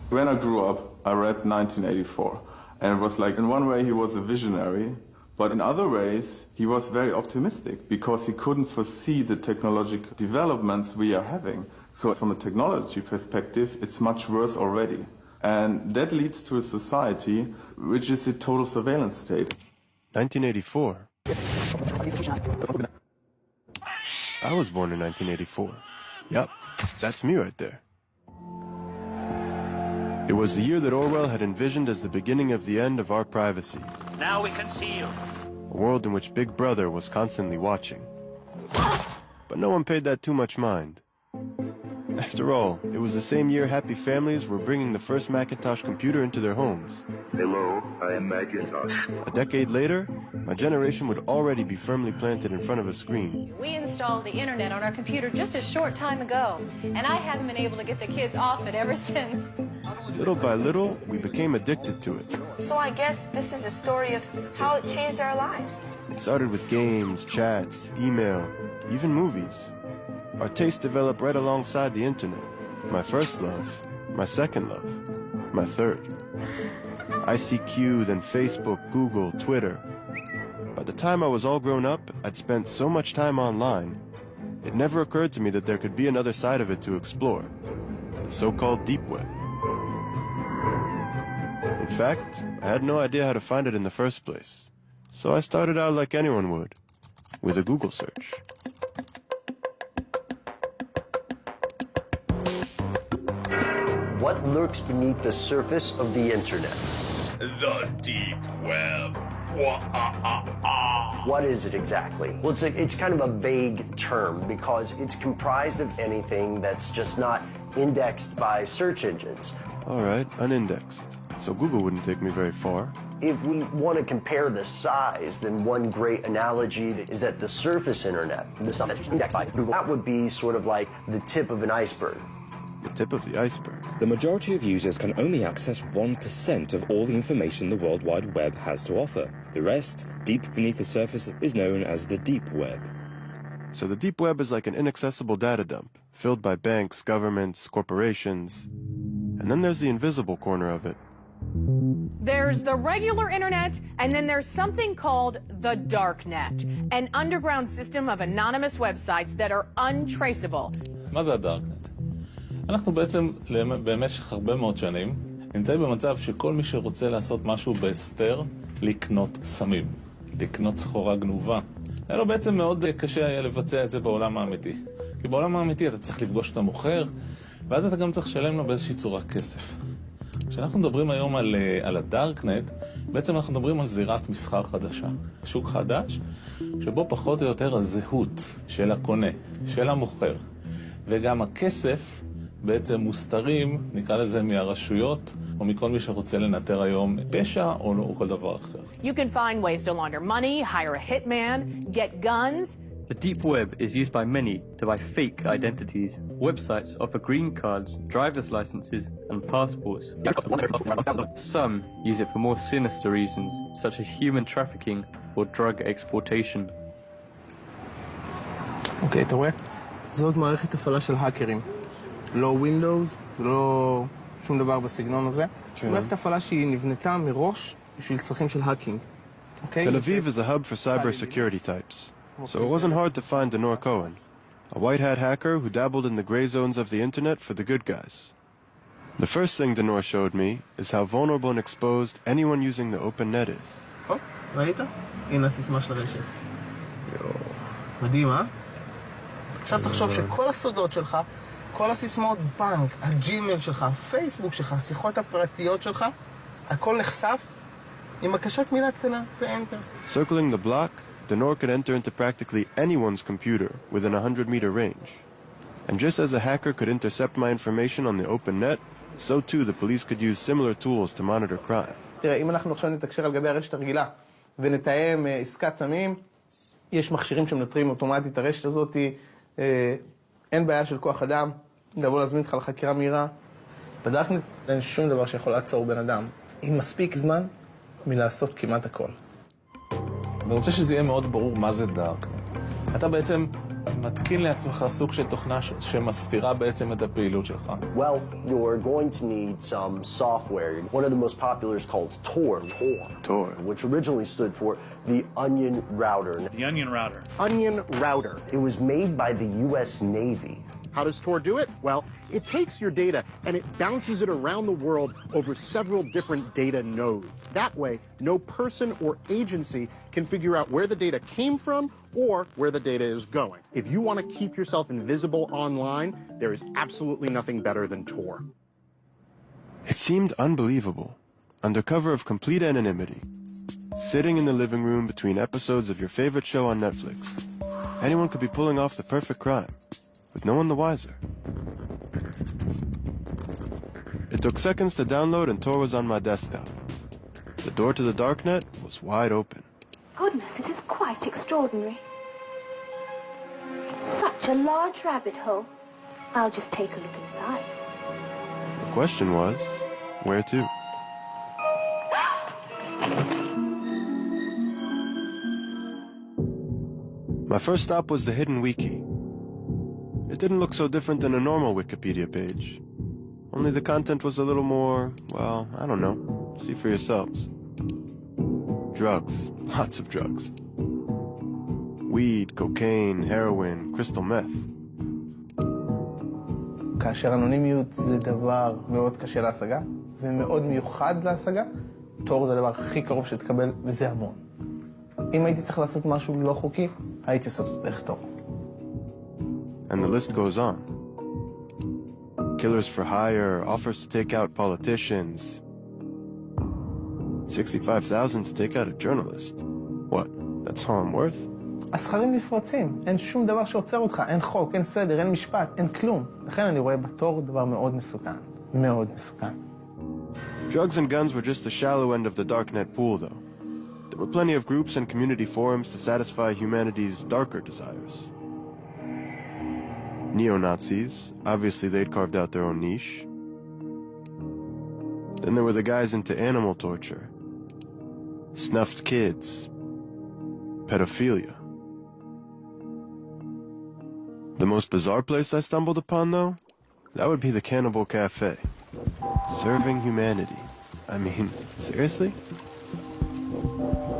When I grew up, I read 1984, and it was like, in one way he was a visionary, but in other ways he was very optimistic because he couldn't foresee the technological developments we are having. So from a technology perspective, it's much worse already. And that leads to a society which is a total surveillance state. 1984. I was born in 1984. Yup, that's me right there. It was the year that Orwell had envisioned as the beginning of the end of our privacy. Now we can see you. A world in which Big Brother was constantly watching. But no one paid that too much mind. After all, it was the same year happy families were bringing the first Macintosh computer into their homes. Hello, I am Macintosh. A decade later, my generation would already be firmly planted in front of a screen. We installed the internet on our computer just a short time ago, and I haven't been able to get the kids off it ever since. Little by little, we became addicted to it. So I guess this is a story of how it changed our lives. It started with games, chats, email, even movies. Our tastes developed right alongside the internet. My first love, my second love, my third. ICQ, then Facebook, Google, Twitter. By the time I was all grown up, I'd spent so much time online, it never occurred to me that there could be another side of it to explore, the so-called deep web. In fact, I had no idea how to find it in the first place, so I started out like anyone would, with a Google search. What lurks beneath the surface of the internet? The deep web. What is it exactly? Well, it's kind of a vague term because it's comprised of anything that's just not indexed by search engines. All right, unindexed. So Google wouldn't take me very far. If we want to compare the size, then one great analogy is that the surface internet, the stuff that's indexed by Google, that would be sort of like the tip of an iceberg. The tip of the iceberg. The majority of users can only access 1% of all the information the World Wide Web has to offer. The rest, deep beneath the surface, is known as the deep web. So the deep web is like an inaccessible data dump, filled by banks, governments, corporations. And then there's the invisible corner of it. There's the regular internet, and then there's something called the dark net, an underground system of anonymous websites that are untraceable. מה זה הדארקנט? אנחנו בעצם במשך הרבה מאוד שנים נמצאים במצב שכל מי שרוצה לעשות משהו בהסתר, לקנות סמים, לקנות סחורה גנובה. היה לו בעצם מאוד קשה היה לבצע את זה בעולם האמיתי. כי בעולם האמיתי אתה צריך לפגוש את המוכר, ואז אתה גם צריך לשלם לו באיזושהי צורה כסף. כשאנחנו מדברים היום על הדארקנט, בעצם אנחנו מדברים על זירת מסחר חדשה. שוק חדש, שבו פחות או יותר הזהות של הקונה, של המוכר, וגם הכסף בעצם מוסתרים, נקרא לזה מהרשויות, או מכל מי שרוצה לנטר היום פשע או כל דבר אחר. You can find ways to launder money, hire a hitman, get guns. The deep web is used by many to buy fake identities. Websites offer green cards, driver's licenses, and passports. Some use it for more sinister reasons, such as human trafficking or drug exportation. אוקיי, אתה רואה? זאת מערכת הפעלה של האקרים. לא Windows, לא שום דבר בסגנון הזה. מערכת הפעלה שהיא נבנתה מראש בשביל צרכים של האקינג. Tel Aviv is a hub for cybersecurity types, so it wasn't hard to find Denor Cohen, a white hat hacker who dabbled in the gray zones of the internet for the good guys. The first thing Denor showed me is how vulnerable and exposed anyone using the open net is. ראית? הנה הסיסמה של הרשת. מדהים, אה? עכשיו תחשוב שכל הסודות שלך, כל הסיסמאות בנק, הג'ימייל שלך, הפייסבוק שלך, השיחות הפרטיות שלך, הכל נחשף עם הקשת מילה קטנה ואנטר. Circling the block, Denor could enter into practically anyone's computer within a 100-meter range. And just as a hacker could intercept my information on the open net, so too the police could use similar tools to monitor crime. תראה, אם אנחנו עכשיו נתקשר על גבי הרשת הרגילה ונתאם עסקת סמים, יש מכשירים שמנטרים אוטומטית הרשת הזאת, אין בעיה של כוח אדם, לבוא להזמין אותך לחקירה מהירה. בדארקנט אין שום דבר שיכול לעצור בן אדם, עם מספיק זמן מלעשות כמעט הכל. אני רוצה שזה יהיה מאוד ברור מה זה דארקנט. אתה בעצם מתקין לעצמך סוג של תוכנה שמסתירה בעצם את הפעילות שלך? Well, you're going to need some software. One of the most popular is called Tor. Tor. Which originally stood for the Onion Router. The Onion Router. Onion Router. It was made by the U.S. Navy. How does Tor do it? Well, it takes your data and it bounces it around the world over several different data nodes. That way, no person or agency can figure out where the data came from or where the data is going. If you want to keep yourself invisible online, there is absolutely nothing better than Tor. It seemed unbelievable. Under cover of complete anonymity, sitting in the living room between episodes of your favorite show on Netflix, anyone could be pulling off the perfect crime, with no one the wiser. It took seconds to download and Tor was on my desktop. The door to the darknet was wide open. Goodness, this is quite extraordinary. Such a large rabbit hole. I'll just take a look inside. The question was, where to? My first stop was the hidden wiki. It didn't look so different than a normal Wikipedia page. Only the content was a little more, well, I don't know. See for yourselves. Drugs. Lots of drugs. Weed, cocaine, heroin, crystal meth. כאשר אנונימיות זה דבר מאוד קשה להשגה, ומאוד מיוחד להשגה, תור זה הדבר הכי קרוב שתקבל, וזה המון. אם הייתי צריך לעשות משהו לא חוקי, הייתי עושה את דרך תור. And the list goes on. Killers for hire, offers to take out politicians. $65,000 to take out a journalist. What? That's all I'm worth? הסכרים נפרצים, אין שום דבר שעוצר אותך, אין חוק, אין סדר, אין משפט, אין כלום. לכן אני רואה בתור דבר מאוד מסוכן. מאוד מסוכן. Drugs and guns were just the shallow end of the darknet pool, though. There were plenty of groups and community forums to satisfy humanity's darker desires. Neo-Nazis, obviously they'd carved out their own niche. Then there were the guys into animal torture, snuffed kids, pedophilia. The most bizarre place I stumbled upon, though, that would be the Cannibal Cafe. Serving humanity. I mean, seriously?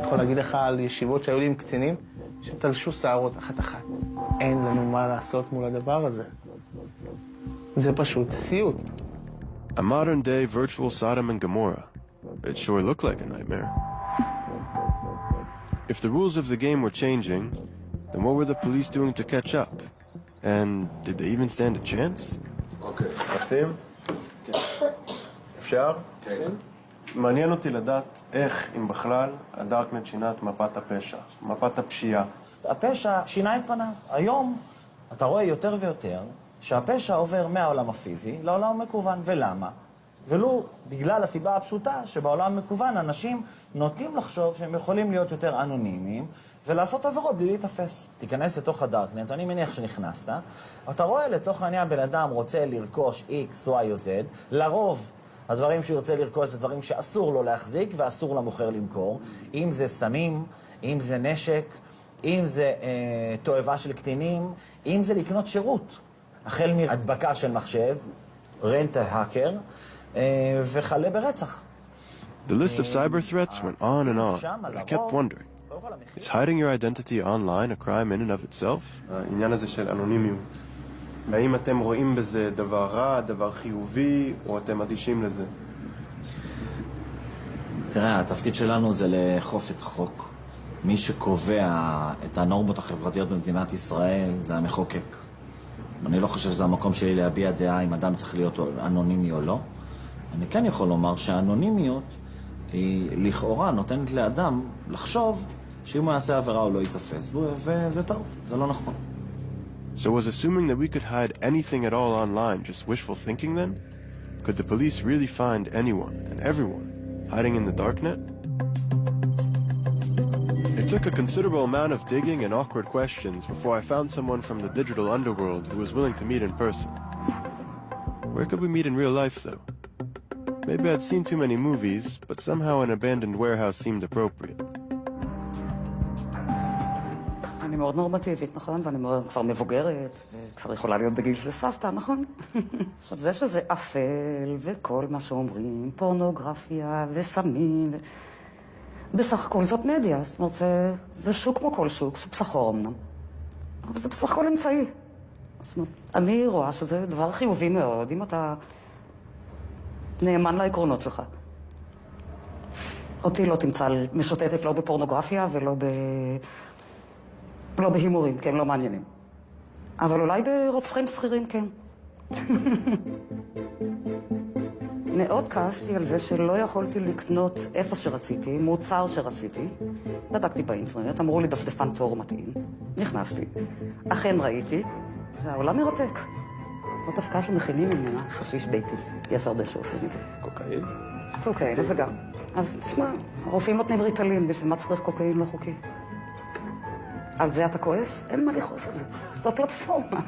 אני יכול להגיד לך על ישיבות שהיו לי עם קצינים שתלשו שערות אחת-אחת. אין לנו מה לעשות מול הדבר הזה. זה פשוט סיוט. A modern-day virtual Sodom and Gomorrah. It sure looked like a nightmare. If the rules of the game were changing, then what were the police doing to catch up? And did they even stand a chance? אוקיי, רצים? אפשר? כן. מעניין אותי לדעת איך, אם בכלל, הדארקנט שינה את מפת הפשע, מפת הפשיעה. הפשע שינה את פניו. היום אתה רואה יותר ויותר שהפשע עובר מהעולם הפיזי לעולם המקוון. ולמה? ולו בגלל הסיבה הפשוטה שבעולם המקוון אנשים נוטים לחשוב שהם יכולים להיות יותר אנונימיים ולעשות עבירות בלי להתאפס. תיכנס לתוך הדארקנט, אני מניח שנכנסת, אתה רואה לצורך העניין בן אדם רוצה לרכוש X, Y או Z, לרוב הדברים שהוא רוצה לרכוש זה דברים שאסור לו להחזיק ואסור למוכר למכור, אם זה סמים, אם זה נשק, אם זה תועבה של קטינים, אם זה לקנות שירות, החל מהדבקה של מחשב, רנט ההאקר, וכלה ברצח. The list of cyber threats went on and on, but I kept wondering, is hiding your identity online a crime in and of itself? העניין הזה של אנונימיות. האם אתם רואים בזה דבר רע, דבר חיובי, או אתם אדישים לזה? תראה, התפקיד שלנו זה לאכוף את החוק. מי שקובע את הנורמות החברתיות במדינת ישראל זה המחוקק. אני לא חושב שזה המקום שלי להביע דעה אם אדם צריך להיות אנונימי או לא. אני כן יכול לומר שהאנונימיות היא לכאורה נותנת לאדם לחשוב שאם הוא יעשה עבירה הוא לא יתפס, וזה טעות, זה לא נכון. So was assuming that we could hide anything at all online just wishful thinking then? Could the police really find anyone and everyone hiding in the darknet? It took a considerable amount of digging and awkward questions before I found someone from the digital underworld who was willing to meet in person. Where could we meet in real life, though? Maybe I'd seen too many movies, but somehow an abandoned warehouse seemed appropriate. אני מאוד נורמטיבית, נכון? ואני מאוד כבר מבוגרת, וכבר יכולה להיות בגיל של סבתא, נכון? עכשיו, זה שזה אפל וכל מה שאומרים, פורנוגרפיה וסמים, בסך הכל זאת מדיה, זאת אומרת, זה שוק כמו כל שוק, שוק שחור אמנם. אבל זה בסך הכל אמצעי. זאת אומרת, אני רואה שזה דבר חיובי מאוד, אם אתה נאמן לעקרונות שלך. אותי לא תמצא משוטטת לא בפורנוגרפיה ולא לא בהימורים, כי הם לא מעניינים. אבל אולי ברוצחים שכירים, כן. מאוד כעסתי על זה שלא יכולתי לקנות איפה שרציתי, מוצר שרציתי. בדקתי באינטרנט, אמרו לי דפדפן תור מתאים. נכנסתי. אכן ראיתי, והעולם מרתק. זאת הפקעה שמכינים ממנה חשיש ביתי. יש הרבה שעושים את זה. קוקאין? קוקאין, זה גם. אז תשמע, הרופאים נותנים ריטלין, בשביל מה צריך קוקאין לא חוקי? על זה אתה כועס? אין מה לכעוס על זה. זו פלטפורמה.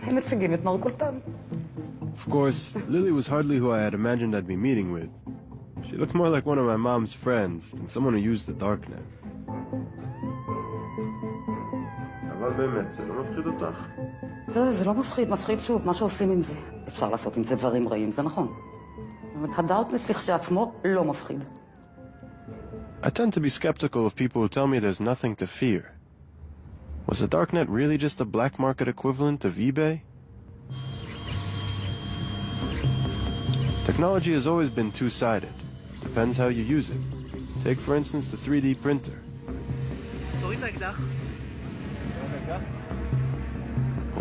הם מציגים את מרכולתם. Of course, Lily was hardly who I had imagined I'd be meeting with. She looked more like one of my mom's friends than someone who used the darknet. אבל באמת, זה לא מפחיד אותך? זה לא מפחיד, מפחיד שוב, מה שעושים עם זה. אפשר לעשות עם זה דברים רעים, זה נכון. אבל הדארקנט לכשעצמו לא מפחיד. I tend to be skeptical of people who tell me there's nothing to fear. Was the darknet really just a black market equivalent of eBay? Technology has always been two-sided. Depends how you use it. Take, for instance, the 3D printer.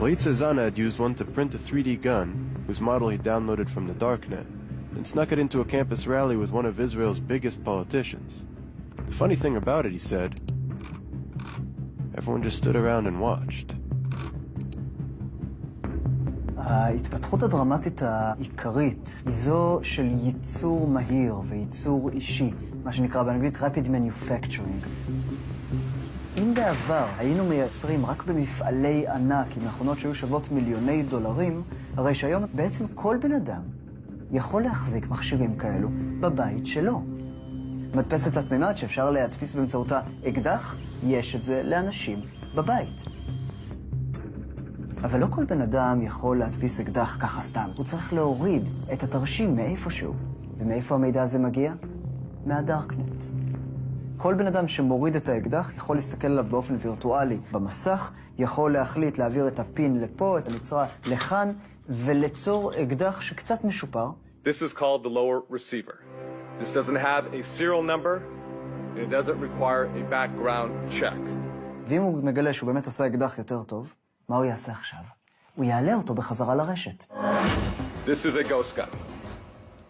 Roit says Anna had used one to print a 3D gun, whose model he downloaded from the darknet, and snuck it into a campus rally with one of Israel's biggest politicians. The funny thing about it, he said, everyone just stood around and watched. ההתפתחות הדרמטית העיקרית היא זו של ייצור מהיר וייצור אישי, מה שנקרא באנגלית Rapid Manufacturing. אם בעבר היינו מייצרים רק במפעלי ענק עם מכונות שהיו שוות מיליוני דולרים, הרי שהיום בעצם כל בן אדם יכול להחזיק מכשירים כאלו בבית שלו. מדפסת לתמימד שאפשר להדפיס באמצעותה אקדח, יש את זה לאנשים בבית. אבל לא כל בן אדם יכול להדפיס אקדח ככה סתם. הוא צריך להוריד את התרשים מאיפשהו. ומאיפה המידע הזה מגיע? מהדארקנט. כל בן אדם שמוריד את האקדח יכול להסתכל עליו באופן וירטואלי במסך, יכול להחליט להעביר את הפין לפה, את המצרה לכאן, וליצור אקדח שקצת משופר. This is called the lower receiver. This doesn't have a serial number, and it doesn't require a background check. ואם הוא מגלה שהוא באמת עשה אקדח יותר טוב, מה הוא יעשה עכשיו? הוא יעלה אותו בחזרה לרשת. This is a ghost gun.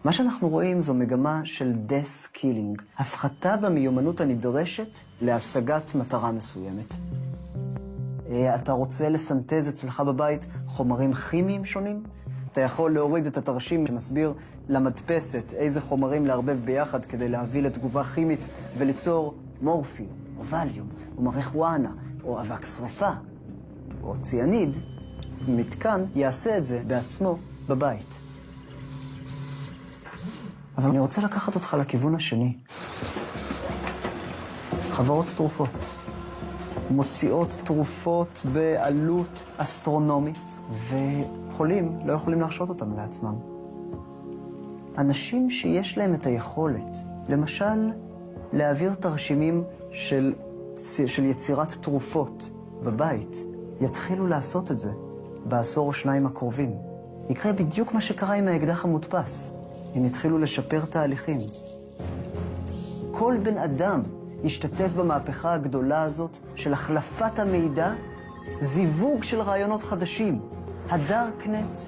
מה שאנחנו רואים זו מגמה של desk-killing, הפחתה במיומנות הנדרשת להשגת מטרה מסוימת. אתה רוצה לסנטז אצלך בבית חומרים כימיים שונים? אתה יכול להוריד את התרשים שמסביר למדפסת איזה חומרים לערבב ביחד כדי להביא לתגובה כימית וליצור מורפיום, או ווליום, או מריחואנה, או אבק שריפה, או ציאניד. מתקן יעשה את זה בעצמו בבית. אבל אני רוצה לקחת אותך לכיוון השני. חברות תרופות מוציאות תרופות בעלות אסטרונומית, וחולים לא יכולים להרשות אותם לעצמם. אנשים שיש להם את היכולת, למשל, להעביר תרשימים של יצירת תרופות בבית, יתחילו לעשות את זה בעשור או שניים הקרובים. יקרה בדיוק מה שקרה עם האקדח המודפס. הם התחילו לשפר תהליכים. כל בן אדם ישתתף במהפכה הגדולה הזאת של החלפת המידע, זיווג של רעיונות חדשים. הדארקנט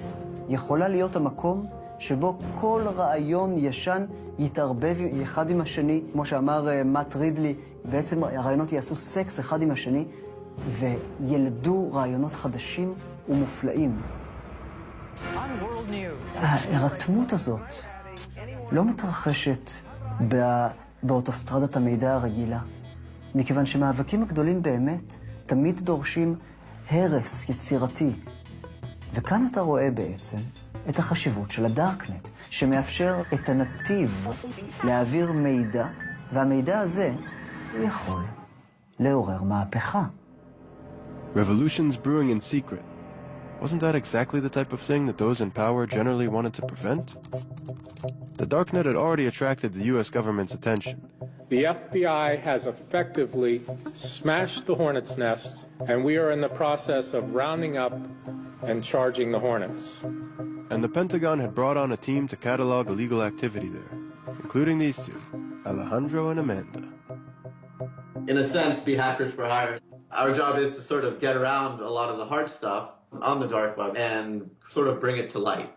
יכולה להיות המקום שבו כל רעיון ישן יתערבב אחד עם השני, כמו שאמר מאט רידלי, בעצם הרעיונות יעשו סקס אחד עם השני, וילדו רעיונות חדשים ומופלאים. ההירתמות הזאת לא מתרחשת באוטוסטרדת המידע הרגילה, מכיוון שמאבקים הגדולים באמת תמיד דורשים הרס יצירתי. וכאן אתה רואה בעצם את החשיבות של הדארקנט, שמאפשר את הנתיב להעביר מידע, והמידע הזה הוא יכול לעורר מהפכה. Revolutions brewing in secret. Wasn't that exactly the type of thing that those in power generally wanted to prevent? The darknet had already attracted the US government's attention. The FBI has effectively smashed the Hornet's nest, and we are in the process of rounding up and charging the Hornets. And the Pentagon had brought on a team to catalog illegal activity there, including these two, Alejandro and Amanda. In a sense, be hackers for hire. Our job is to sort of get around a lot of the hard stuff on the dark web and sort of bring it to light.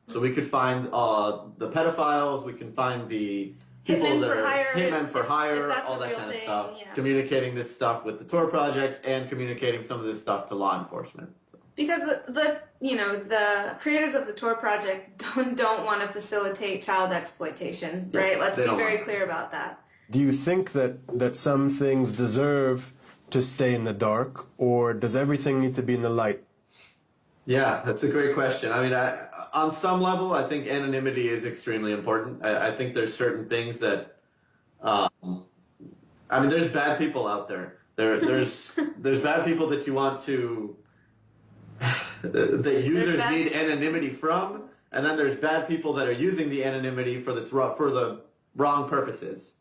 So we could find the pedophiles, we can find the people that are hitmen for hire, all that kind of stuff. Yeah. Communicating this stuff with the Tor project and communicating some of this stuff to law enforcement. Because the creators of the Tor project don't want to facilitate child exploitation, right? Let's be very clear about that. Do you think that some things deserve to stay in the dark, or does everything need to be in the light? Yeah, that's a great question. I mean, on some level, I think anonymity is extremely important. I think there's certain things that, there's bad people out there. There's bad people that you want to, that users need anonymity from, and then there's bad people that are using the anonymity for the wrong purposes.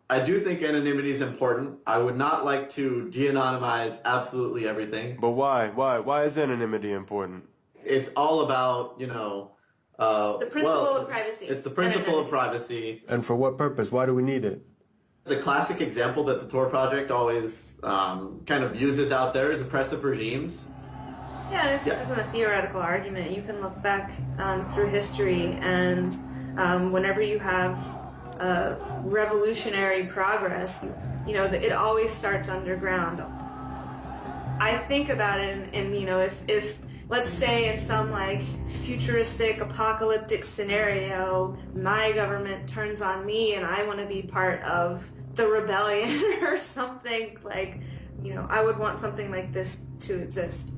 I do think anonymity is important. I would not like to de-anonymize absolutely everything. But why? Why is anonymity important? It's all about, the principle of privacy. It's the principle of privacy. And for what purpose? Why do we need it? The classic example that the Tor project always kind of uses out there is oppressive regimes. Yeah, this isn't a theoretical argument. You can look back through history, and whenever you have revolutionary progress, it always starts underground. I think about it, and if let's say in some futuristic apocalyptic scenario, my government turns on me and I want to be part of the rebellion or something, I would want something like this to exist.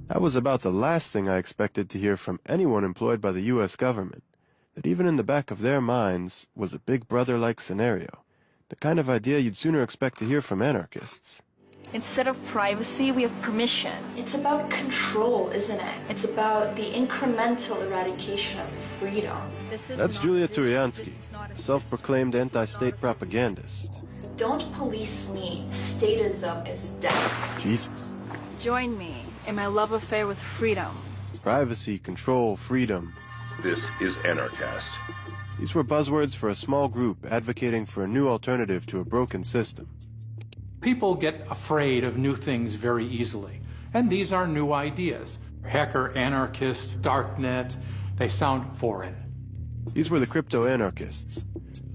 That was about the last thing I expected to hear from anyone employed by the US government. That even in the back of their minds was a Big Brother-like scenario, the kind of idea you'd sooner expect to hear from anarchists. Instead of privacy, we have permission. It's about control, isn't it? It's about the incremental eradication of freedom. That's Julia Turiansky, a self-proclaimed anti-state propagandist. Don't police me. Statism is death. Jesus. Join me in my love affair with freedom. Privacy, control, freedom. This is Anarchast. These were buzzwords for a small group advocating for a new alternative to a broken system. People get afraid of new things very easily, and these are new ideas. Hacker, anarchist, darknet, they sound foreign. These were the crypto-anarchists,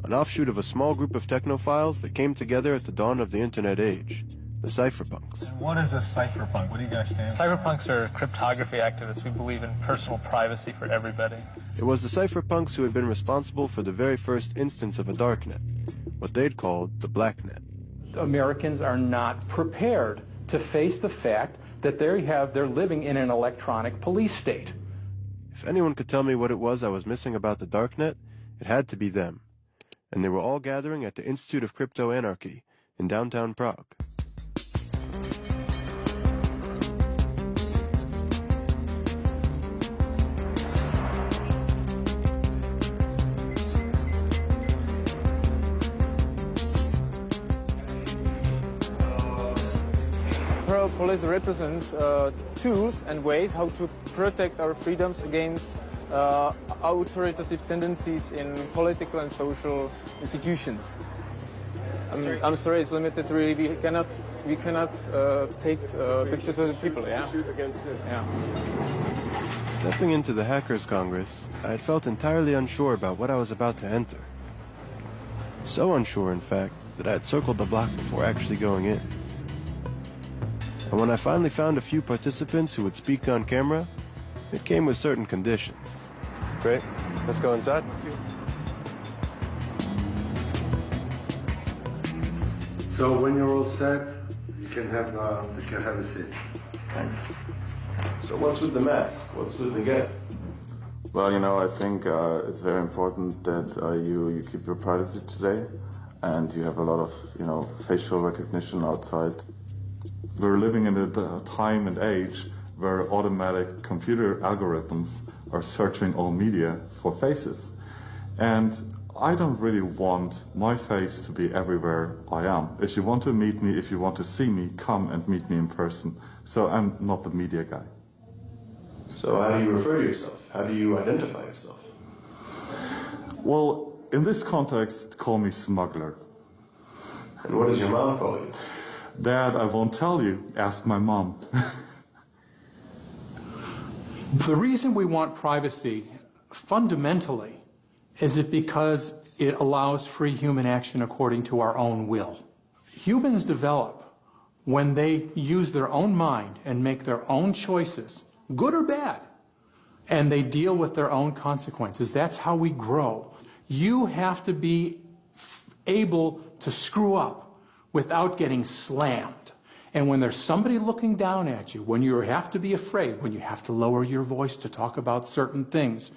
an offshoot of a small group of technophiles that came together at the dawn of the internet age, the cypherpunks. What is a cypherpunk? What do you guys stand for? Cypherpunks are cryptography activists. We believe in personal privacy for everybody. It was the cypherpunks who had been responsible for the very first instance of a darknet, what they'd called the blacknet. Americans are not prepared to face the fact that they're living in an electronic police state. If anyone could tell me what it was I was missing about the darknet, it had to be them. And they were all gathering at the Institute of Crypto Anarchy in downtown Prague. Police represents tools and ways how to protect our freedoms against authoritative tendencies in political and social institutions. I'm sorry, it's limited. Really, we cannot take pictures of the people. Yeah. Shoot against it. Yeah. Stepping into the Hackers Congress, I had felt entirely unsure about what I was about to enter. So unsure, in fact, that I had circled the block before actually going in. And when I finally found a few participants who would speak on camera, it came with certain conditions. Great. Let's go inside. So when you're all set, you can have a seat. Thanks. So what's with the mask? What's with the gap? Well, I think it's very important that you keep your privacy today, and you have a lot of, facial recognition outside. We're living in a time and age where automatic computer algorithms are searching all media for faces. And I don't really want my face to be everywhere I am. If you want to meet me, if you want to see me, come and meet me in person. So I'm not the media guy. So how do you refer to yourself? How do you identify yourself? Well, in this context, call me smuggler. And what does your mom call you? Dad, I won't tell you. Ask my mom. The reason we want privacy, fundamentally, is it because it allows free human action according to our own will. Humans develop when they use their own mind and make their own choices, good or bad, and they deal with their own consequences. That's how we grow. You have to be able to screw up without getting slammed. And when there's somebody looking down at you, when you have to be afraid, when you have to lower your voice to talk about certain things,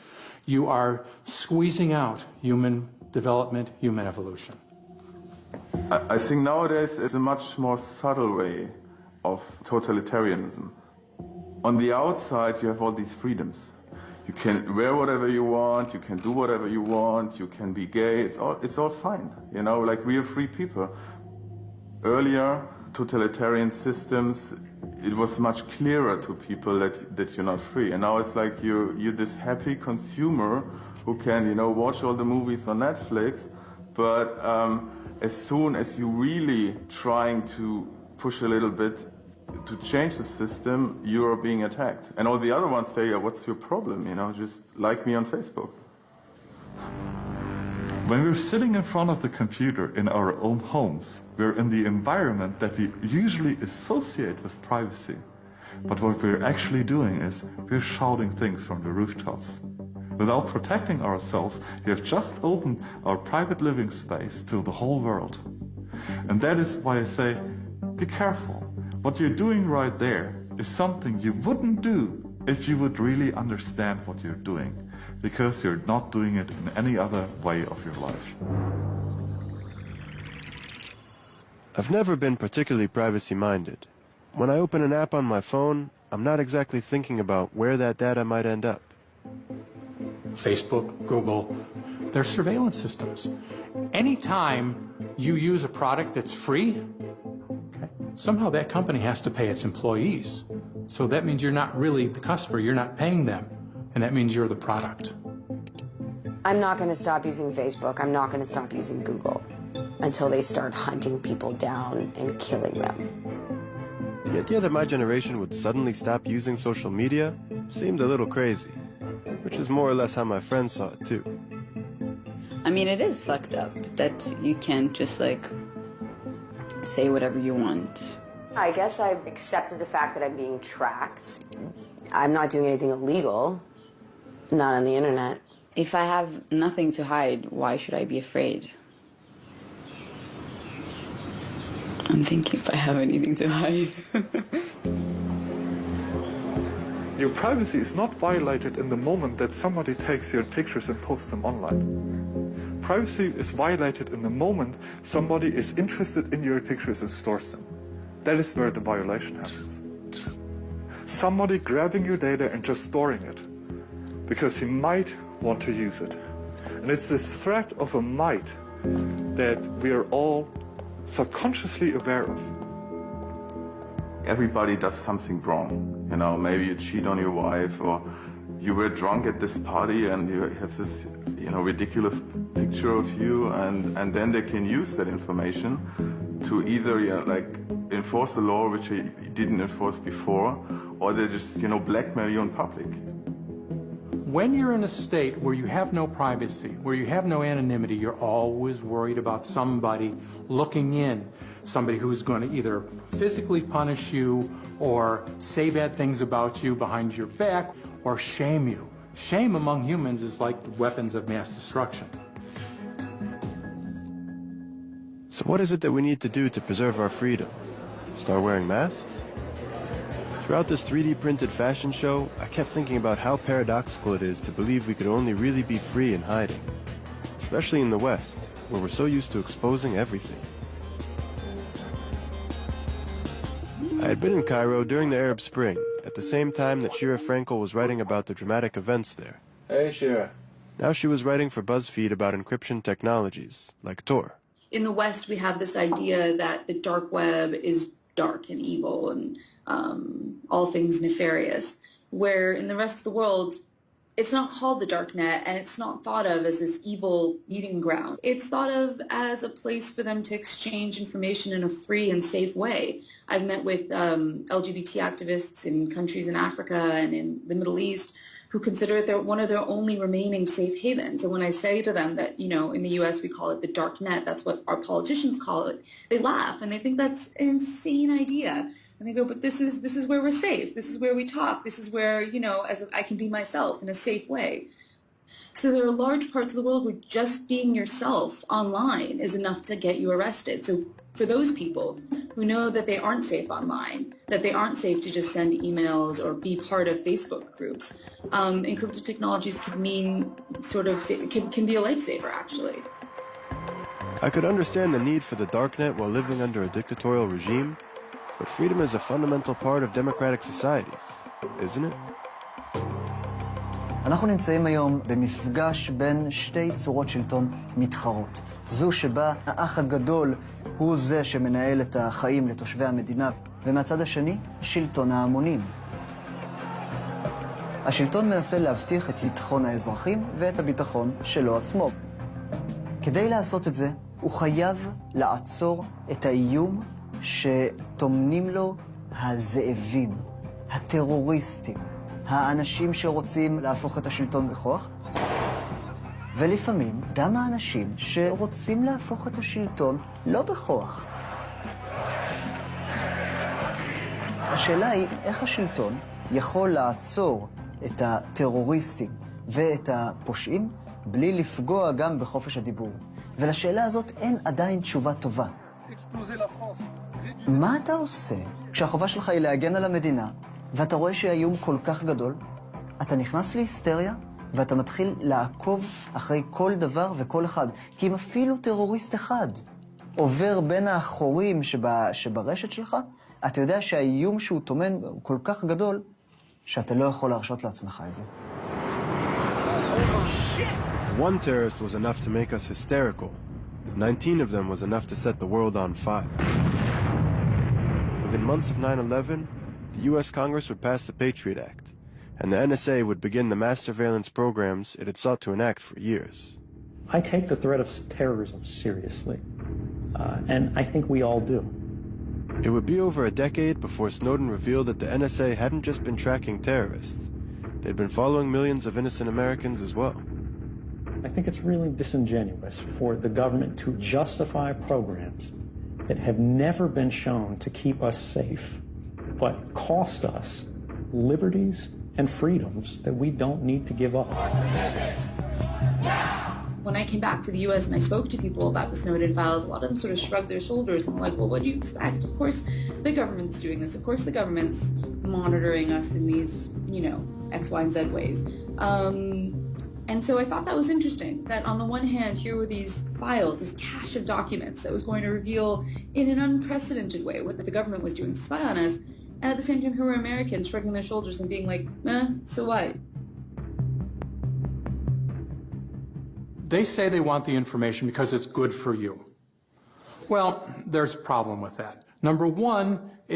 you are squeezing out human development, human evolution. I think nowadays it's a much more subtle way of totalitarianism. On the outside, you have all these freedoms. You can wear whatever you want, you can do whatever you want, you can be gay, it's all fine. You know, like we are free people. Earlier, totalitarian systems, it was much clearer to people that you're not free. And now it's like you're this happy consumer who can, you know, watch all the movies on Netflix, but as soon as you really trying to push a little bit to change the system, you are being attacked. And all the other ones say, yeah, what's your problem? You know, just like me on Facebook. When we're sitting in front of the computer in our own homes, we're in the environment that we usually associate with privacy. But what we're actually doing is we're shouting things from the rooftops. Without protecting ourselves, we have just opened our private living space to the whole world. And that is why I say, be careful. What you're doing right there is something you wouldn't do if you would really understand what you're doing, because you're not doing it in any other way of your life. I've never been particularly privacy-minded. When I open an app on my phone, I'm not exactly thinking about where that data might end up. Facebook, Google, they're surveillance systems. Anytime you use a product that's free, somehow that company has to pay its employees. So that means you're not really the customer, you're not paying them, and that means you're the product. I'm not going to stop using Facebook, I'm not going to stop using Google until they start hunting people down and killing them. The idea that my generation would suddenly stop using social media seemed a little crazy, which is more or less how my friends saw it too. I mean, it is fucked up that you can't just like say whatever you want. I guess I've accepted the fact that I'm being tracked. I'm not doing anything illegal, not on the internet. If I have nothing to hide, why should I be afraid? I'm thinking if I have anything to hide. Your privacy is not violated in the moment that somebody takes your pictures and posts them online. Privacy is violated in the moment somebody is interested in your pictures and stores them. That is where the violation happens. Somebody grabbing your data and just storing it because he might want to use it. And it's this threat of a might that we are all subconsciously aware of. Everybody does something wrong. You know, maybe you cheat on your wife, or you were drunk at this party and you have this, you know, ridiculous picture of you, and then they can use that information to either, you know, like enforce the law which they didn't enforce before, or they just, you know, blackmail you in public. When you're in a state where you have no privacy, where you have no anonymity, you're always worried about somebody looking in, somebody who's going to either physically punish you or say bad things about you behind your back or shame you. Shame among humans is like weapons of mass destruction. So what is it that we need to do to preserve our freedom? Start wearing masks? Throughout this 3D printed fashion show, I kept thinking about how paradoxical it is to believe we could only really be free in hiding. Especially in the West, where we're so used to exposing everything. I had been in Cairo during the Arab Spring, at the same time that Shira Frankel was writing about the dramatic events there. Hey, Shira. Now she was writing for BuzzFeed about encryption technologies, like Tor. In the West, we have this idea that the dark web is dark and evil and all things nefarious, where in the rest of the world, it's not called the dark net, and it's not thought of as this evil meeting ground. It's thought of as a place for them to exchange information in a free and safe way. I've met with LGBT activists in countries in Africa and in the Middle East who consider it one of their only remaining safe havens. And when I say to them that, in the U.S. we call it the dark net, that's what our politicians call it, they laugh and they think that's an insane idea. And they go, but this is where we're safe. This is where we talk. This is where, I can be myself in a safe way. So there are large parts of the world where just being yourself online is enough to get you arrested. So for those people who know that they aren't safe online, that they aren't safe to just send emails or be part of Facebook groups, encrypted technologies can mean can be a lifesaver, actually. I could understand the need for the darknet while living under a dictatorial regime, but freedom is a fundamental part of democratic societies, isn't it? אנחנו נמצאים היום במפגש בין שתי צורות שלטון מתחרות. זו שבה האח הגדול הוא זה שמנהל את החיים לתושבי המדינה, ומהצד השני, שלטון ההמונים. השלטון מנסה להבטיח את ביטחון האזרחים ואת הביטחון שלו עצמו. כדי לעשות את זה, הוא חייב לעצור את האיום שטומנים לו הזאבים, הטרוריסטים, האנשים שרוצים להפוך את השלטון בכוח, ולפעמים גם האנשים שרוצים להפוך את השלטון לא בכוח. השאלה היא איך השלטון יכול לעצור את הטרוריסטים ואת הפושעים בלי לפגוע גם בחופש הדיבור. ולשאלה הזאת אין עדיין תשובה טובה. מה אתה עושה כשהחובה שלך היא להגן על המדינה, ואתה רואה שהאיום כל כך גדול? אתה נכנס להיסטריה, ואתה מתחיל לעקוב אחרי כל דבר וכל אחד. כי אם אפילו טרוריסט אחד עובר בין האחורים שברשת שלך, אתה יודע שהאיום שהוא טומן הוא כל כך גדול, שאתה לא יכול להרשות לעצמך את זה. One terrorist was enough to make us hysterical. 19 of them was enough to set the world on fire. Within months of 9/11, the U.S. Congress would pass the Patriot Act, and the NSA would begin the mass surveillance programs it had sought to enact for years. I take the threat of terrorism seriously, and I think we all do. It would be over a decade before Snowden revealed that the NSA hadn't just been tracking terrorists. They'd been following millions of innocent Americans as well. I think it's really disingenuous for the government to justify programs that have never been shown to keep us safe, but cost us liberties and freedoms that we don't need to give up. When I came back to the U.S. and I spoke to people about the Snowden files, a lot of them sort of shrugged their shoulders and were like, well, what do you expect? Of course the government's doing this. Of course the government's monitoring us in these, X, Y, and Z ways. And so I thought that was interesting, that on the one hand, here were these files, this cache of documents that was going to reveal in an unprecedented way what the government was doing to spy on us, and at the same time, here were Americans shrugging their shoulders and being like, so what? They say they want the information because it's good for you. Well, there's a problem with that. Number one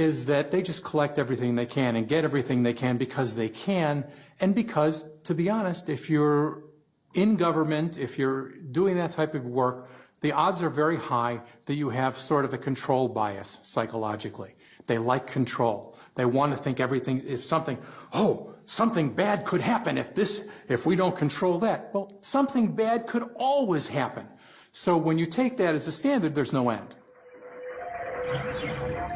is that they just collect everything they can and get everything they can because they can, and because, to be honest, if you're in government, if you're doing that type of work, the odds are very high that you have sort of a control bias psychologically. They like control. They want to think everything, if something bad could happen if we don't control that. Well, something bad could always happen. So when you take that as a standard, there's no end.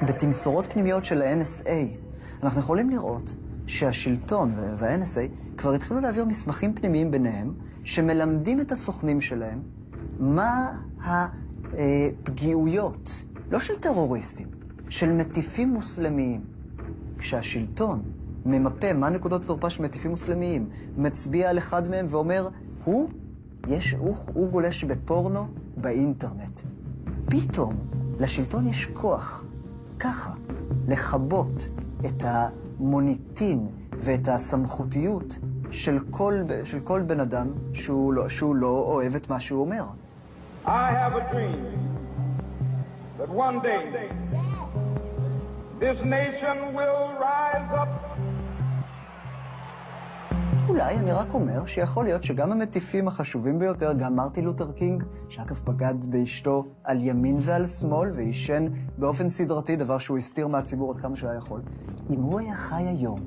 בתמסורות פנימיות של ה-NSA, אנחנו יכולים לראות שהשלטון וה-NSA כבר התחילו להעביר מסמכים פנימיים ביניהם, שמלמדים את הסוכנים שלהם מה הפגיעויות, לא של טרוריסטים, של מטיפים מוסלמיים. כשהשלטון ממפה מה נקודות התורפה של מטיפים מוסלמיים, מצביע על אחד מהם ואומר, הוא גולש בפורנו באינטרנט. פתאום לשלטון יש כוח, ככה, לכבות את המוניטין ואת הסמכותיות של כל בן אדם שהוא לא אוהב את מה שהוא אומר. I have a dream that one day this nation will rise up. אולי אני רק אומר שיכול להיות שגם המטיפים החשובים ביותר, גם מרטין לותר קינג, שאגב בגד באשתו על ימין ועל שמאל ועישן באופן סדרתי, דבר שהוא הסתיר מהציבור עד כמה שהוא היה יכול, אם הוא היה חי היום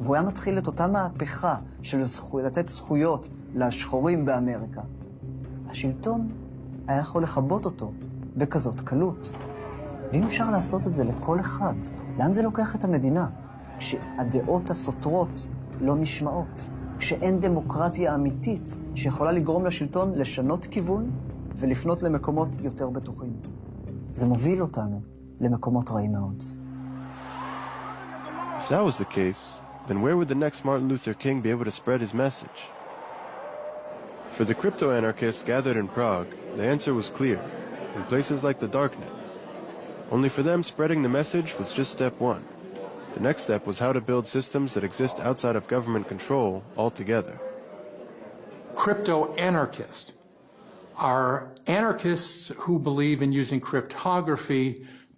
והוא היה מתחיל את אותה מהפכה של לתת זכויות לשחורים באמריקה, השלטון היה יכול לכבות אותו בכזאת קלות. ואם אפשר לעשות את זה לכל אחד, לאן זה לוקח את המדינה? כשהדעות הסותרות לא נשמעות, כשאין דמוקרטיה אמיתית שיכולה לגרום לשלטון לשנות כיוון ולפנות למקומות יותר בטוחים. זה מוביל אותנו למקומות רעים מאוד. If that was the case, then where would the next Martin Luther King be able to spread his message? For the crypto-anarchists gathered in Prague, the answer was clear, in places like the Darknet. Only for them, spreading the message was just step one. The next step was how to build systems that exist outside of government control altogether. Crypto-anarchists are anarchists who believe in using cryptography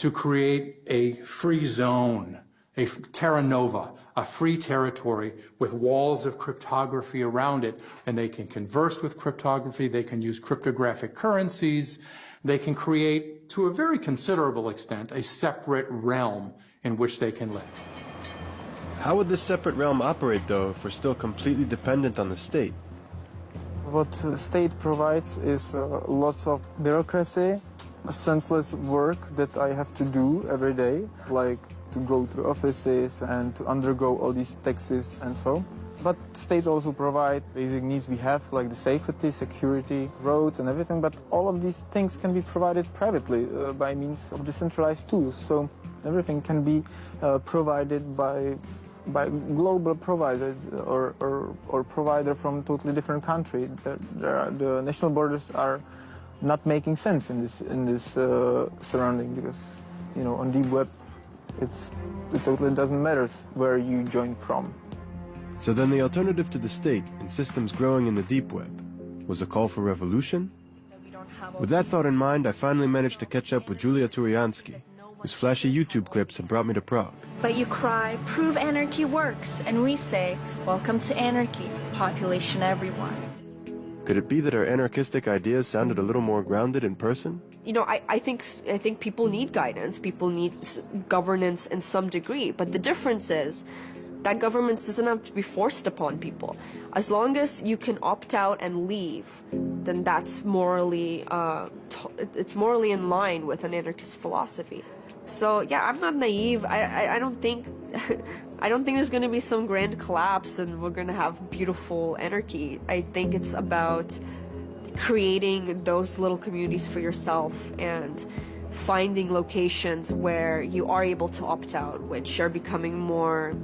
to create a free zone, a terra nova, a free territory with walls of cryptography around it, and they can converse with cryptography, they can use cryptographic currencies, they can create, to a very considerable extent, a separate realm in which they can live. How would this separate realm operate, though, if we're still completely dependent on the state? What the state provides is lots of bureaucracy, senseless work that I have to do every day, like to go through offices and to undergo all these taxes and so. But states also provide basic needs we have, like the safety, security, roads and everything, but all of these things can be provided privately by means of decentralized tools. So everything can be provided by global providers or provider from totally different country. The national borders are not making sense in this surrounding, because on deep web it totally doesn't matter where you join from. So then the alternative to the state and systems growing in the deep web was a call for revolution? With that thought in mind, I finally managed to catch up with Julia Turiansky, whose flashy YouTube clips had brought me to Prague. But you cry, prove anarchy works, and we say, welcome to anarchy, population everyone. Could it be that our anarchistic ideas sounded a little more grounded in person? I think people need guidance, people need governance in some degree, but the difference is that government doesn't have to be forced upon people. As long as you can opt out and leave, then that's it's morally in line with an anarchist philosophy. So yeah, I'm not naive. I don't think there's going to be some grand collapse and we're going to have beautiful anarchy. I think it's about creating those little communities for yourself and finding locations where you are able to opt out, which are becoming more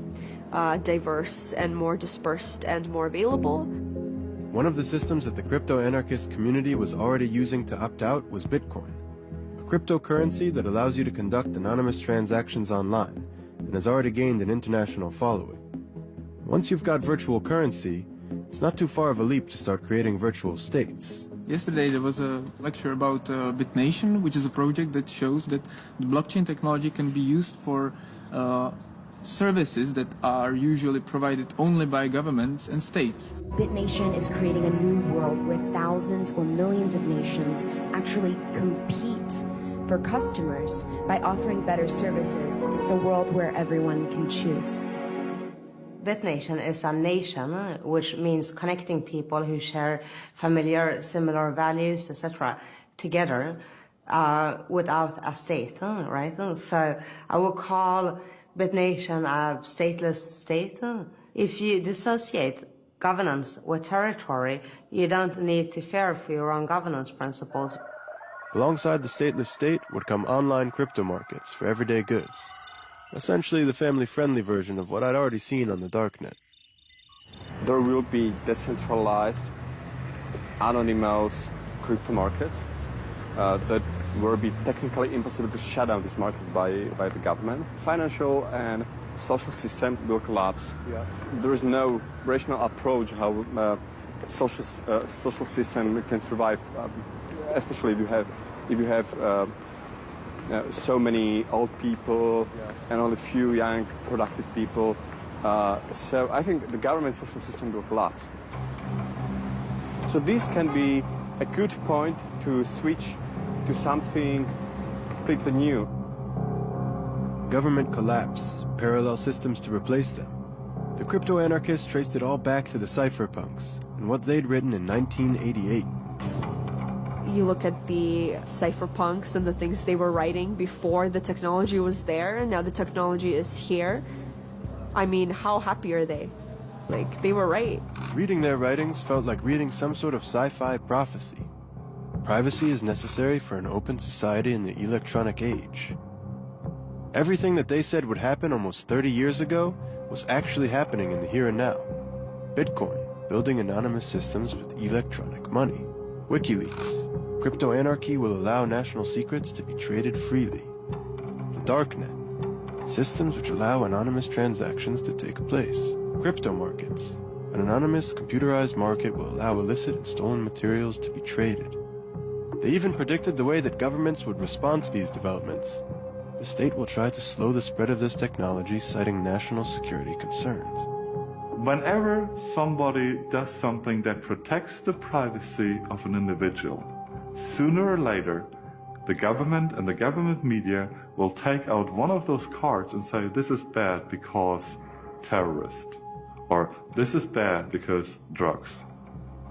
diverse and more dispersed and more available. One of the systems that the crypto-anarchist community was already using to opt out was Bitcoin, a cryptocurrency that allows you to conduct anonymous transactions online and has already gained an international following. Once you've got virtual currency, it's not too far of a leap to start creating virtual states. Yesterday there was a lecture about BitNation, which is a project that shows that the blockchain technology can be used for services that are usually provided only by governments and states. BitNation is creating a new world where thousands or millions of nations actually compete for customers by offering better services. It's a world where everyone can choose. BitNation is a nation, which means connecting people who share familiar, similar values, etc., together without a state, right? So I would call BitNation a stateless state. If you dissociate governance with territory, you don't need to fear for your own governance principles. Alongside the stateless state would come online crypto markets for everyday goods. Essentially the family-friendly version of what I'd already seen on the Darknet. There will be decentralized, anonymous crypto markets that will be technically impossible to shut down these markets by the government. Financial and social system will collapse. Yeah. There is no rational approach how social system can survive, especially if you have so many old people and only few young productive people. So I think the government social system will collapse. So this can be a good point to switch to something completely new. Government collapse, parallel systems to replace them. The crypto-anarchists traced it all back to the cypherpunks and what they'd written in 1988. You look at the cypherpunks and the things they were writing before the technology was there, and now the technology is here. I mean, how happy are they? Like, they were right. Reading their writings felt like reading some sort of sci-fi prophecy. Privacy is necessary for an open society in the electronic age. Everything that they said would happen almost 30 years ago was actually happening in the here and now. Bitcoin, building anonymous systems with electronic money. WikiLeaks, crypto-anarchy will allow national secrets to be traded freely. The Darknet, systems which allow anonymous transactions to take place. Crypto markets, an anonymous computerized market will allow illicit and stolen materials to be traded. They even predicted the way that governments would respond to these developments. The state will try to slow the spread of this technology, citing national security concerns. Whenever somebody does something that protects the privacy of an individual, sooner or later, the government and the government media will take out one of those cards and say, this is bad because terrorist, or this is bad because drugs.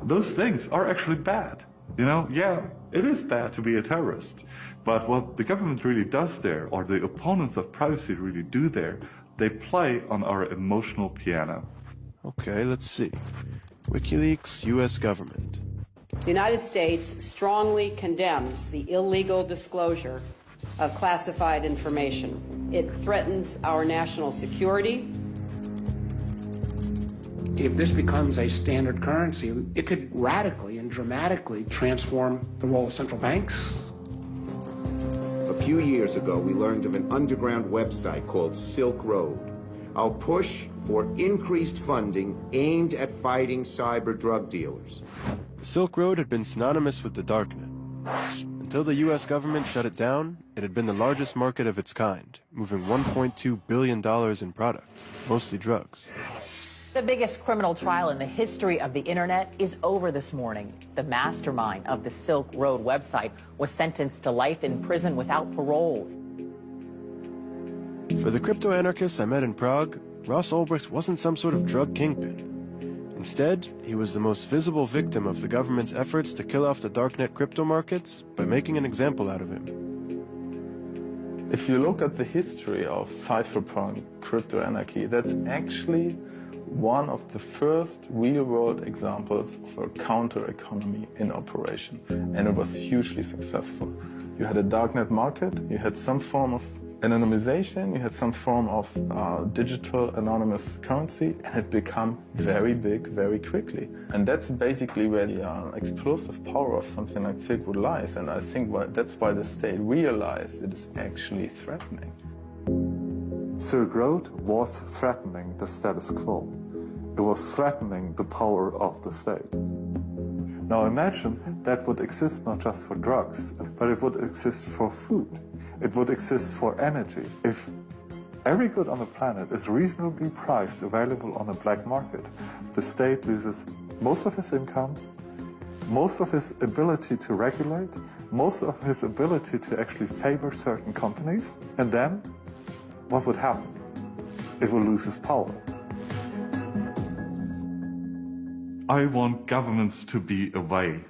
Those things are actually bad. You know, yeah, it is bad to be a terrorist, but what the government really does there, or the opponents of privacy really do there, they play on our emotional piano. Okay, let's see. WikiLeaks, U.S. government. The United States strongly condemns the illegal disclosure of classified information. It threatens our national security. If this becomes a standard currency, it could radically and dramatically transform the role of central banks. A few years ago, we learned of an underground website called Silk Road. Our push for increased funding aimed at fighting cyber drug dealers. The Silk Road had been synonymous with the Darknet. Until the U.S. government shut it down, it had been the largest market of its kind, moving $1.2 billion in product, mostly drugs. The biggest criminal trial in the history of the internet is over this morning. The mastermind of the Silk Road website was sentenced to life in prison without parole. For the crypto-anarchists I met in Prague, Ross Ulbricht wasn't some sort of drug kingpin. Instead, he was the most visible victim of the government's efforts to kill off the darknet crypto markets by making an example out of him. If you look at the history of cypherpunk crypto-anarchy, that's actually one of the first real-world examples of a counter-economy in operation, and it was hugely successful. You had a darknet market, you had some form of anonymization, you had some form of digital anonymous currency, and it became very big very quickly. And that's basically where the explosive power of something like Silk Road lies, and I think that's why the state realized it is actually threatening. Silk Road was threatening the status quo. It was threatening the power of the state. Now imagine that would exist not just for drugs, but it would exist for food. It would exist for energy. If every good on the planet is reasonably priced, available on the black market, the state loses most of his income, most of his ability to regulate, most of his ability to actually favor certain companies, and then what would happen? It will lose its power. I want governments to be away,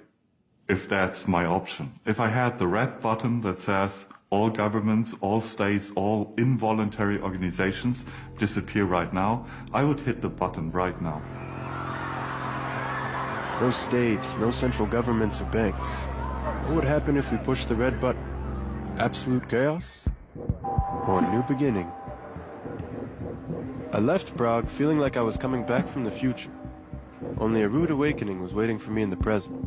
if that's my option. If I had the red button that says all governments, all states, all involuntary organizations disappear right now, I would hit the button right now. No states, no central governments or banks. What would happen if we pushed the red button? Absolute chaos? Or a new beginning? I left Prague feeling like I was coming back from the future. Only a rude awakening was waiting for me in the present.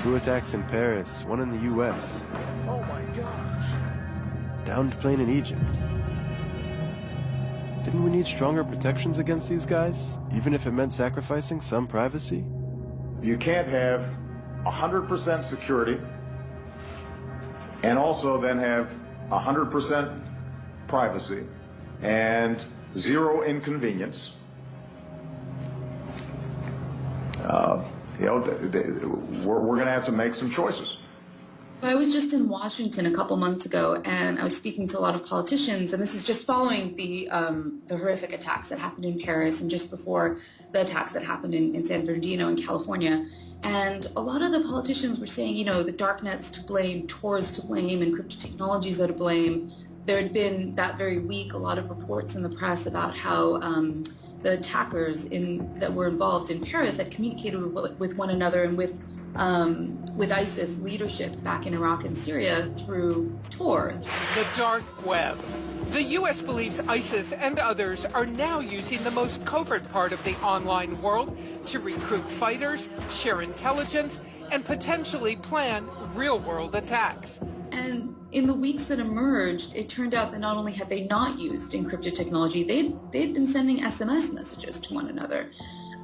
2 attacks in Paris, 1 in the US. Oh my gosh. Downed plane in Egypt. Didn't we need stronger protections against these guys, even if it meant sacrificing some privacy? You can't have 100% security and also then have 100% privacy and 0 inconvenience. We're going to have to make some choices. I was just in Washington a couple months ago, and I was speaking to a lot of politicians, and this is just following the horrific attacks that happened in Paris and just before the attacks that happened in San Bernardino in California. And a lot of the politicians were saying, you know, the darknet's to blame, Tor is to blame, encrypted technologies are to blame. There had been that very week a lot of reports in the press about how the attackers that were involved in Paris had communicated with one another and with ISIS leadership back in Iraq and Syria through Tor. The dark web. The U.S. believes ISIS and others are now using the most covert part of the online world to recruit fighters, share intelligence, and potentially plan real-world attacks. And in the weeks that emerged, it turned out that not only had they not used encrypted technology, they'd been sending SMS messages to one another.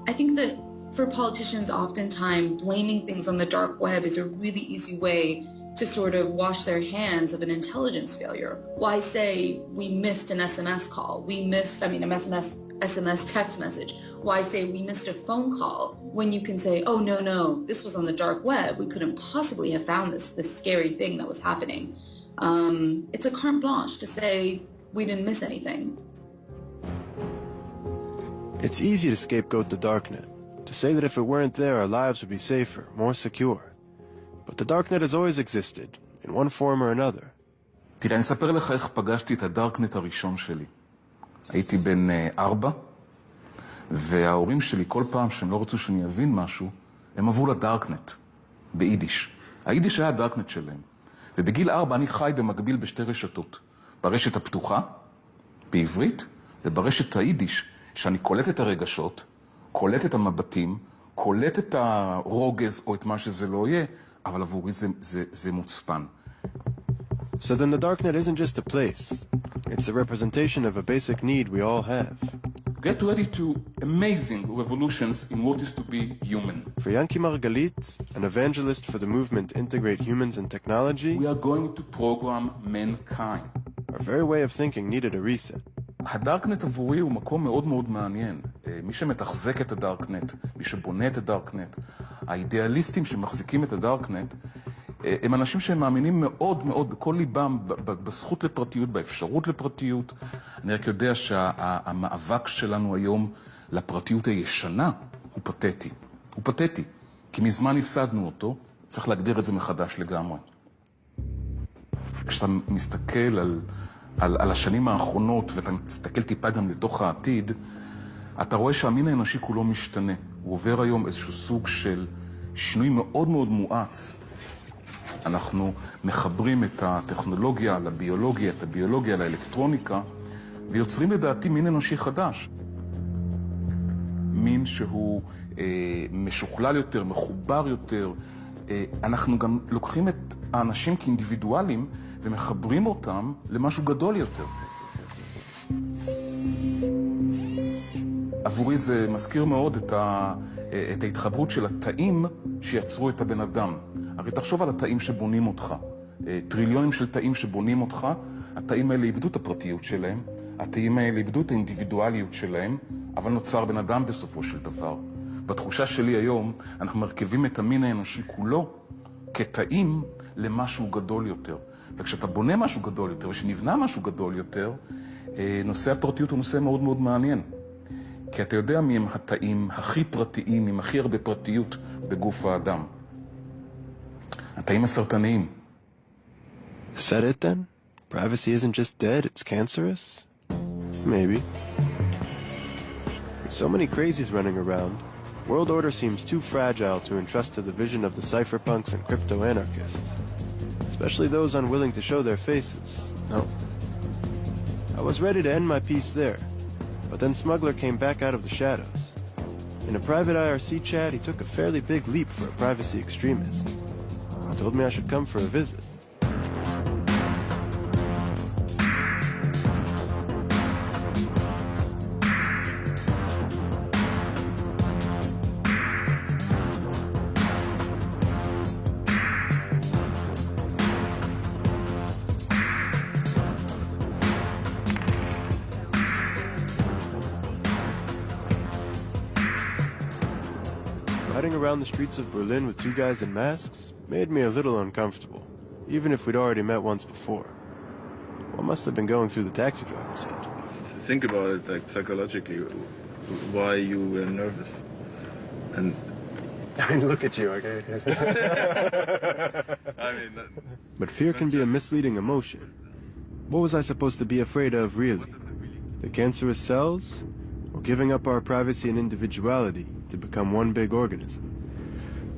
I think that for politicians, oftentimes blaming things on the dark web is a really easy way to sort of wash their hands of an intelligence failure. Why say we missed an SMS call? SMS text message. Why say we missed a phone call when you can say, oh, no, this was on the dark web. We couldn't possibly have found this scary thing that was happening. It's a carte blanche to say we didn't miss anything. It's easy to scapegoat the darknet, to say that if it weren't there, our lives would be safer, more secure. But the darknet has always existed, in one form or another. תראה, אני אספר לך איך פגשתי את הדארקנט הראשון שלי. הייתי בן 4, וההורים שלי כל פעם שהם לא רצו שאני אבין משהו, הם עברו לדארקנט, ביידיש. היידיש היה הדארקנט שלהם. ובגיל 4 אני חי במקביל בשתי רשתות. ברשת הפתוחה, בעברית, וברשת היידיש, שאני קולט את הרגשות, קולט את המבטים, קולט את הרוגז או את מה שזה לא יהיה, אבל עבורי זה מוצפן. So then the darknet isn't just a place. It's the representation of a basic need we all have. Get ready to amazing revolutions in what is to be human. For Yanki Margalit, an evangelist for the movement Integrate Humans and Technology, we are going to program mankind. Our very way of thinking needed a reset. הדארקנט עבורי הוא מקום מאוד מאוד מעניין. מי שמתחזק את הדארקנט, מי שבונה את הדארקנט, האידיאליסטים שמחזיקים את הדארקנט, הם אנשים שהם מאמינים מאוד מאוד בכל ליבם בזכות לפרטיות, באפשרות לפרטיות. אני רק יודע שהמאבק שלנו היום לפרטיות הישנה הוא פתטי. הוא פתטי, כי מזמן הפסדנו אותו, צריך להגדיר את זה מחדש לגמרי. כשאתה מסתכל על השנים האחרונות, ואתה מסתכל טיפה גם לתוך העתיד, אתה רואה שהמין האנושי כולו משתנה. הוא עובר היום איזשהו סוג של שינוי מאוד מאוד מואץ. אנחנו מחברים את הטכנולוגיה לביולוגיה, את הביולוגיה לאלקטרוניקה, ויוצרים לדעתי מין אנושי חדש. מין שהוא משוכלל יותר, מחובר יותר. אנחנו גם לוקחים את האנשים כאינדיבידואלים ומחברים אותם למשהו גדול יותר. עבורי זה מזכיר מאוד את ההתחברות של התאים שיצרו את הבן אדם. הרי תחשוב על התאים שבונים אותך. טריליונים של תאים שבונים אותך, התאים האלה איבדו את הפרטיות שלהם, התאים האלה איבדו את האינדיבידואליות שלהם, אבל נוצר בן אדם בסופו של דבר. בתחושה שלי היום, אנחנו מרכיבים את המין האנושי כולו כתאים למשהו גדול יותר. וכשאתה בונה משהו גדול יותר, ושנבנה משהו גדול יותר, נושא הפרטיות הוא נושא מאוד מאוד מעניין. כי אתה יודע מי הם התאים הכי פרטיים, עם הכי הרבה פרטיות בגוף האדם. התאים הסרטניים. Is that it then? Privacy isn't just dead, it's cancerous? Maybe. With so many crazies running around, world order seems too fragile to entrust to the vision of the cypherpunks and crypto-anarchists. Especially those unwilling to show their faces. No. I was ready to end my piece there, but then Smuggler came back out of the shadows. In a private IRC chat, he took a fairly big leap for a privacy extremist. He told me I should come for a visit. Riding around the streets of Berlin with two guys in masks made me a little uncomfortable, even if we'd already met once before. What must have been going through the taxi driver's head? Think about it, like psychologically, why you were nervous. And I mean, look at you, okay? But fear can be a misleading emotion. What was I supposed to be afraid of, really? The cancerous cells? Or giving up our privacy and individuality to become one big organism?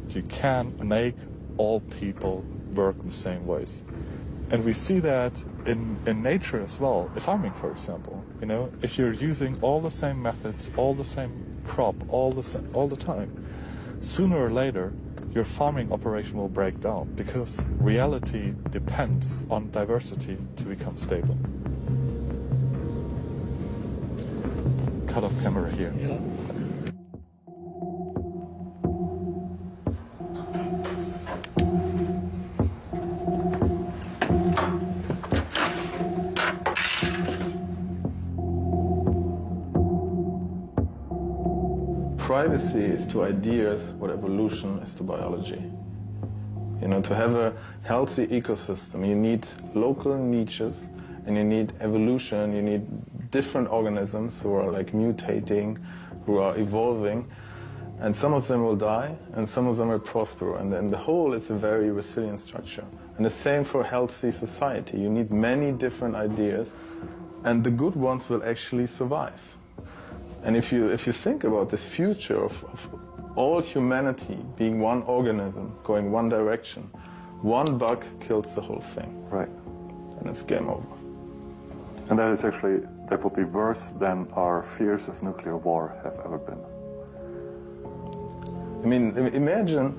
You can't make all people work the same ways. And we see that in nature as well. Farming, for example, you know, if you're using all the same methods, all the same crop, all the time, sooner or later, your farming operation will break down because reality depends on diversity to become stable. Cut off camera here. Yeah. Privacy is to ideas what evolution is to biology. You know, to have a healthy ecosystem, you need local niches and you need evolution, you need different organisms who are like mutating, who are evolving, and some of them will die and some of them will prosper, and in the whole it's a very resilient structure. And the same for a healthy society. You need many different ideas and the good ones will actually survive. And if you think about this future of all humanity being one organism, going one direction, one bug kills the whole thing. Right. And it's game over. And that would be worse than our fears of nuclear war have ever been. I mean, imagine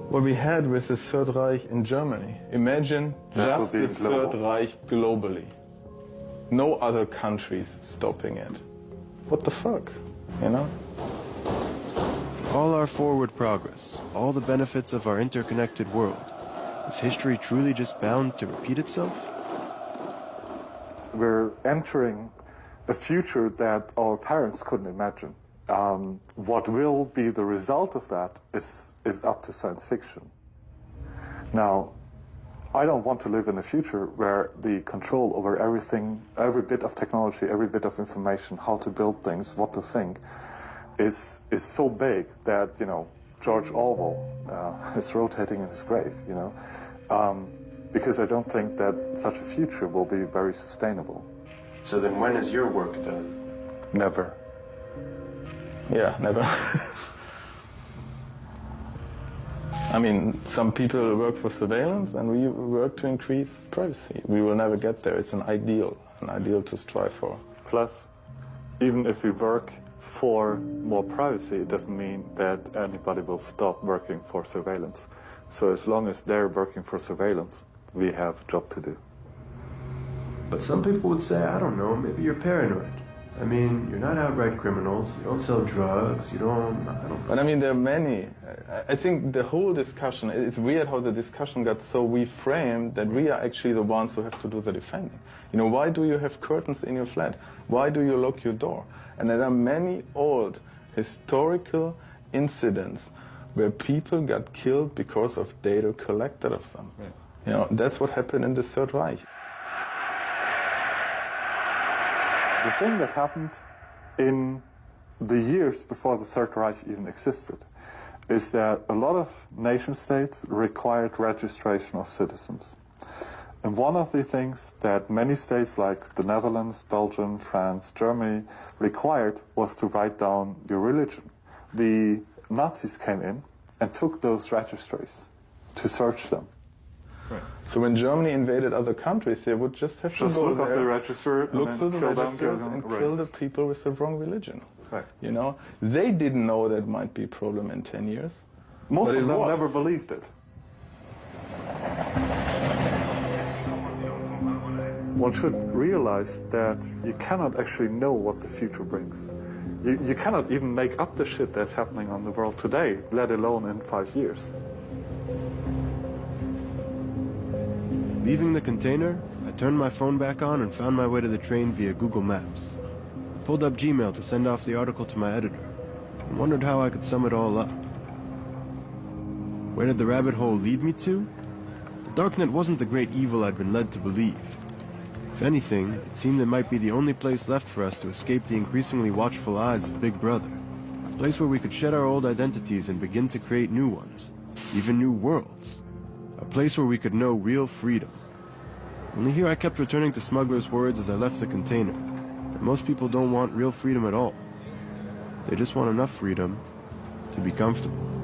what we had with the Third Reich in Germany. Imagine just the Third Reich globally. No other countries stopping it. What the fuck, you know? For all our forward progress, all the benefits of our interconnected world, is history truly just bound to repeat itself? We're entering a future that our parents couldn't imagine. What will be the result of that is up to science fiction. Now, I don't want to live in a future where the control over everything, every bit of technology, every bit of information, how to build things, what to think, is so big that, you know, George Orwell is rotating in his grave, you know, because I don't think that such a future will be very sustainable. So then when is your work done? Never. Yeah, never. I mean, some people work for surveillance and we work to increase privacy. We will never get there. It's an ideal to strive for. Plus, even if we work for more privacy, it doesn't mean that anybody will stop working for surveillance. So as long as they're working for surveillance, we have a job to do. But some people would say, I don't know, maybe you're paranoid. I mean, you're not outright criminals, you don't sell drugs, I don't know. But I mean, there are many. I think the whole discussion, it's weird how the discussion got so reframed that we are actually the ones who have to do the defending. You know, why do you have curtains in your flat? Why do you lock your door? And there are many old historical incidents where people got killed because of data collected of them. Right. You know, that's what happened in the Third Reich. The thing that happened in the years before the Third Reich even existed is that a lot of nation states required registration of citizens. And one of the things that many states like the Netherlands, Belgium, France, Germany required was to write down your religion. The Nazis came in and took those registries to search them. Right. So when Germany invaded other countries, they would just have to go look there, up the register, look for the kill registers them, and right. kill the people with the wrong religion. Right. You know, they didn't know that might be a problem in 10 years. Most but of them was. never believed it. One should realize that you cannot actually know what the future brings. You cannot even make up the shit that's happening on the world today, let alone in 5 years. Leaving the container, I turned my phone back on and found my way to the train via Google Maps. I pulled up Gmail to send off the article to my editor and wondered how I could sum it all up. Where did the rabbit hole lead me to? The darknet wasn't the great evil I'd been led to believe. If anything, it seemed it might be the only place left for us to escape the increasingly watchful eyes of Big Brother. A place where we could shed our old identities and begin to create new ones, even new worlds. A place where we could know real freedom. Only here I kept returning to Smuggler's words as I left the container, that most people don't want real freedom at all. They just want enough freedom to be comfortable.